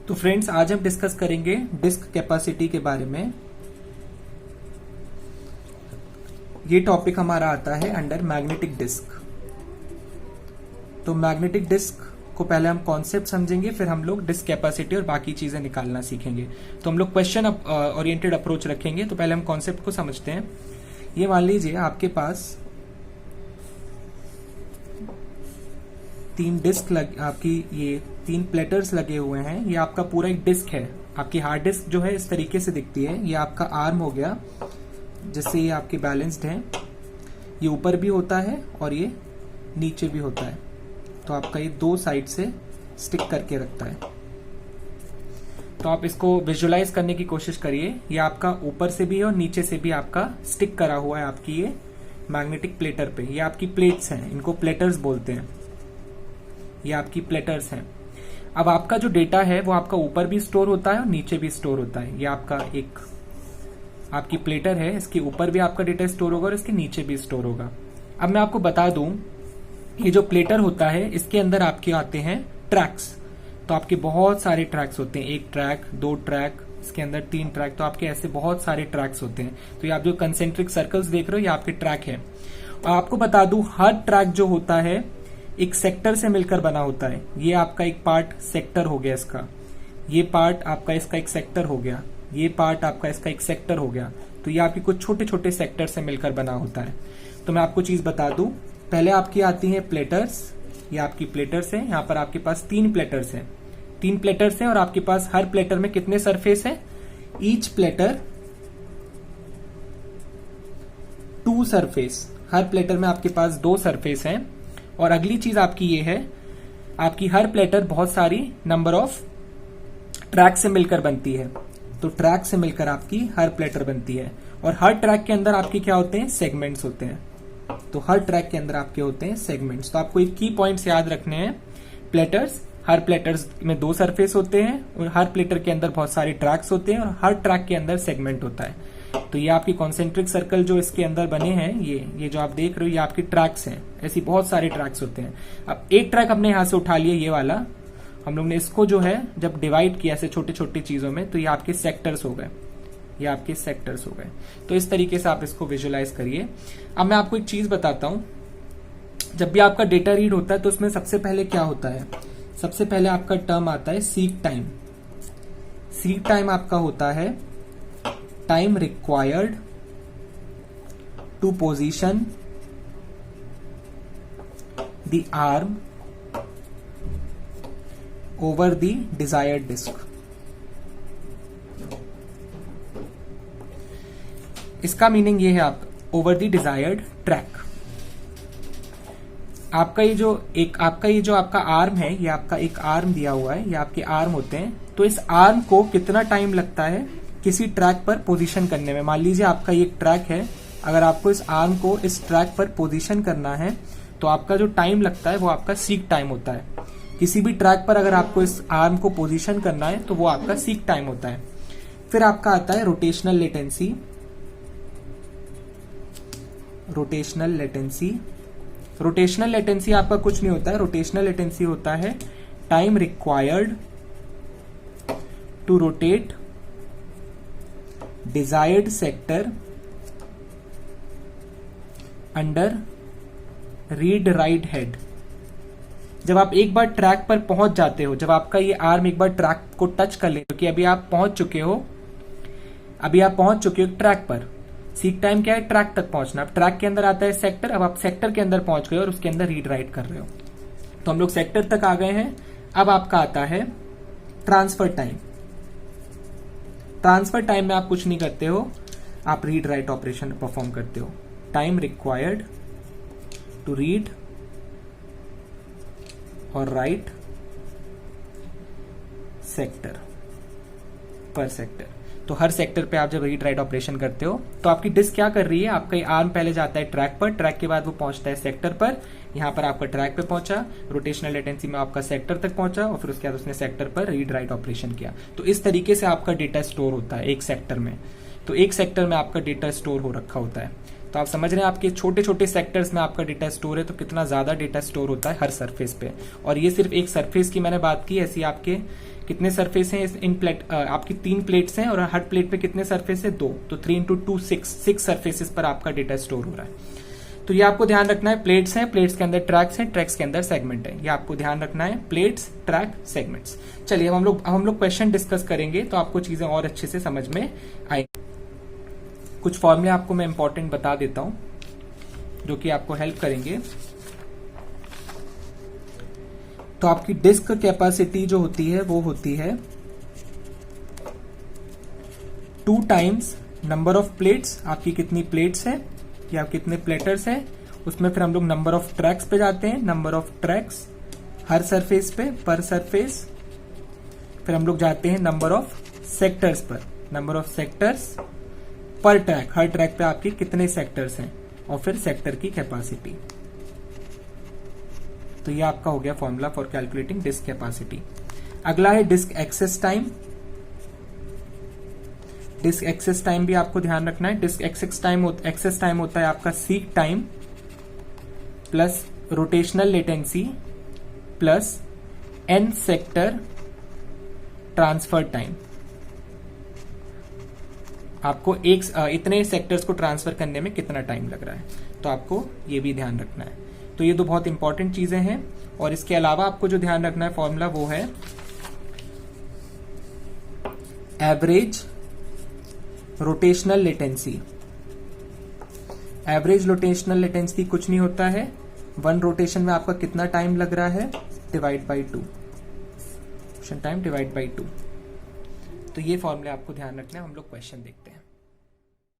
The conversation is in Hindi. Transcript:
तो फ्रेंड्स आज हम डिस्कस करेंगे डिस्क कैपेसिटी के बारे में। ये टॉपिक हमारा आता है अंडर मैग्नेटिक डिस्क। तो मैग्नेटिक डिस्क को पहले हम कॉन्सेप्ट समझेंगे, फिर हम लोग डिस्क कैपेसिटी और बाकी चीजें निकालना सीखेंगे। तो हम लोग क्वेश्चन ओरिएंटेड अप्रोच रखेंगे। तो पहले हम कॉन्सेप्ट को समझते हैं। ये मान लीजिए आपके पास तीन डिस्क आपकी ये तीन प्लेटर्स लगे हुए हैं। ये आपका पूरा एक डिस्क है। आपकी हार्ड डिस्क जो है इस तरीके से दिखती है। ये आपका आर्म हो गया जिससे ये आपके बैलेंस्ड है। ये ऊपर भी होता है और ये नीचे भी होता है। तो आपका ये दो साइड से स्टिक करके रखता है। तो आप इसको विजुअलाइज करने की कोशिश करिए। ये आपका ऊपर से भी है और नीचे से भी आपका स्टिक करा हुआ है आपकी ये मैग्नेटिक प्लेटर पे। ये आपकी प्लेट्स हैं, इनको प्लेटर्स बोलते हैं। ये आपकी प्लेटर्स हैं। अब आपका जो डेटा है वो आपका ऊपर भी स्टोर होता है और नीचे भी स्टोर होता है। ये आपका एक आपकी प्लेटर है, इसके ऊपर भी आपका डेटा स्टोर होगा और इसके नीचे भी स्टोर होगा। अब मैं आपको बता दूं, ये जो प्लेटर होता है इसके अंदर आपके आते हैं ट्रैक्स। तो आपके बहुत सारे ट्रैक्स होते हैं, एक ट्रैक, दो ट्रैक, इसके अंदर तीन ट्रैक। तो आपके ऐसे बहुत सारे ट्रैक्स होते हैं। तो ये आप जो कंसेंट्रिक सर्कल्स देख रहे हो ये आपके ट्रैक है। और आपको बता दूं, हर ट्रैक जो होता है एक सेक्टर से मिलकर बना होता है। ये आपका एक पार्ट सेक्टर हो गया इसका, ये पार्ट आपका इसका एक सेक्टर हो गया, ये पार्ट आपका इसका एक सेक्टर हो गया। तो ये आपके कुछ छोटे छोटे सेक्टर से मिलकर बना होता है। तो मैं आपको चीज बता दूं, पहले आपकी आती है प्लेटर्स। ये आपकी प्लेटर्स है। यहाँ पर आपके पास तीन प्लेटर्स हैं, तीन प्लेटर्स हैं और आपके पास हर प्लेटर में कितने सरफेस है? Each platter two surface. हर प्लेटर में आपके पास दो सरफेस हैं। और अगली चीज आपकी ये है, आपकी हर प्लेटर बहुत सारी नंबर ऑफ ट्रैक से मिलकर बनती है। तो ट्रैक से मिलकर आपकी हर प्लेटर बनती है। और हर ट्रैक के अंदर आपके क्या होते हैं? सेगमेंट्स होते हैं। तो हर ट्रैक के अंदर आपके होते हैं सेगमेंट्स। तो आपको एक की पॉइंट्स याद रखने हैं। प्लेटर्स, हर प्लेटर्स में दो सरफेस होते हैं और हर प्लेटर के अंदर बहुत सारे ट्रैक्स होते हैं और हर ट्रैक के अंदर सेगमेंट होता है। तो ये आपकी कॉन्सेंट्रिक सर्कल जो इसके अंदर बने हैं, ये जो आप देख रहे हो, ये आपके ट्रैक्स हैं। ऐसी बहुत सारे ट्रैक्स होते हैं। अब एक ट्रैक हमने यहां से उठा लिया, ये वाला। हम लोग ने इसको जो है जब डिवाइड किया ऐसे छोटे छोटे चीजों में, तो ये आपके सेक्टर्स हो गए। ये आपके सेक्टर्स हो गए। तो इस तरीके से आप इसको विजुअलाइज करिए। अब मैं आपको एक चीज बताता हूं, जब भी आपका डेटा रीड होता है तो उसमें सबसे पहले क्या होता है? सबसे पहले आपका टर्म आता है सीक टाइम। सीक टाइम आपका होता है time required to position the arm over the desired disk. इसका मीनिंग ये है, आप ओवर द डिजायर्ड ट्रैक। आपका ये जो आपका आर्म है, ये आपका एक आर्म दिया हुआ है, ये आपके आर्म होते हैं। तो इस आर्म को कितना टाइम लगता है किसी ट्रैक पर पोजीशन करने में? मान लीजिए आपका ये ट्रैक है, अगर आपको इस आर्म को इस ट्रैक पर पोजीशन करना है तो आपका जो टाइम लगता है वो आपका सीक टाइम होता है। किसी भी ट्रैक पर अगर आपको इस आर्म को पोजीशन करना है तो वो आपका सीक टाइम होता है। फिर आपका आता है rotational latency. Rotational latency, rotational latency आपका कुछ नहीं होता है। रोटेशनल लेटेंसी होता है time required to rotate desired sector under read write head. जब आप एक बार ट्रैक पर पहुंच जाते हो, जब आपका ये आर्म एक बार ट्रैक को टच कर ले, क्योंकि अभी आप पहुंच चुके हो ट्रैक पर। सीक टाइम क्या है? ट्रैक तक पहुंचना। अब ट्रैक के अंदर आता है सेक्टर। अब आप सेक्टर के अंदर पहुंच गए और उसके अंदर रीड राइट कर रहे हो। तो हम लोग सेक्टर तक आ गए हैं। अब आपका आता है ट्रांसफर टाइम। ट्रांसफर टाइम में आप कुछ नहीं करते हो, आप रीड राइट ऑपरेशन परफॉर्म करते हो। टाइम रिक्वायर्ड टू रीड और राइट सेक्टर पर सेक्टर। तो हर सेक्टर पे आप जब रीड राइट ऑपरेशन करते हो तो आपकी डिस्क क्या कर रही है? आपका ये आर्म पहले जाता है ट्रैक पर, ट्रैक के बाद वो पहुंचता है सेक्टर पर। यहां पर आपका ट्रैक पे पहुंचा, रोटेशनल लेटेंसी में आपका सेक्टर तक पहुंचा और फिर उसके बाद उसने सेक्टर पर रीड राइट ऑपरेशन किया। तो इस तरीके से आपका डेटा स्टोर होता है एक सेक्टर में। तो एक सेक्टर में आपका डेटा स्टोर हो रखा होता है। तो आप समझ रहे हैं आपके छोटे छोटे सेक्टर्स में आपका डेटा स्टोर है तो कितना ज्यादा डेटा स्टोर होता है हर सरफेस पे। और ये सिर्फ एक सरफेस की मैंने बात की, ऐसी आपके कितने सरफेस हैं इन प्लेट, आपकी 3 प्लेट्स हैं और हर प्लेट पे कितने सरफेस है 2, तो 3 × 2 6 सरफेसेस पर आपका डेटा स्टोर हो रहा है। तो ये आपको ध्यान रखना है, प्लेट्स हैं, प्लेट्स के अंदर ट्रैक्स हैं, ट्रैक्स के अंदर सेगमेंट है, ये आपको ध्यान रखना है, प्लेट्स, ट्रैक, सेगमेंट्स। चलिए अब हम लोग क्वेश्चन डिस्कस करेंगे तो आपको चीजें और अच्छे से समझ में आएंगी। कुछ फॉर्मूले आपको मैं इंपॉर्टेंट बता देता हूं जो कि आपको हेल्प करेंगे। तो आपकी डिस्क कैपेसिटी जो होती है वो होती है 2 टाइम्स नंबर ऑफ प्लेट्स, आपकी कितनी प्लेट्स है या कितने प्लेटर्स हैं, उसमें फिर हम लोग नंबर ऑफ ट्रैक्स पे जाते हैं, number of tracks her surface पे पर सरफेस, फिर हम लोग जाते हैं नंबर ऑफ सेक्टर्स पर, नंबर ऑफ सेक्टर्स पर ट्रैक, हर ट्रैक पे आपके कितने सेक्टर्स हैं, और फिर सेक्टर की कैपेसिटी। तो ये आपका हो गया formula for calculating disk capacity. अगला है disk access time. Disk access time भी आपको ध्यान रखना है। डिस्क एक्सेस टाइम होता है आपका seek time plus rotational latency plus n sector transfer time. आपको इतने सेक्टर्स को ट्रांसफर करने में कितना टाइम लग रहा है, तो आपको ये भी ध्यान रखना है। तो ये 2 बहुत इंपॉर्टेंट चीजें हैं। और इसके अलावा आपको जो ध्यान रखना है फॉर्मूला वो है average rotational latency. Average rotational latency कुछ नहीं होता है 1 रोटेशन में आपका कितना टाइम लग रहा है divide by 2, rotation time divide by 2। तो ये फॉर्मूले आपको ध्यान रखना है। हम लोग क्वेश्चन देखते हैं।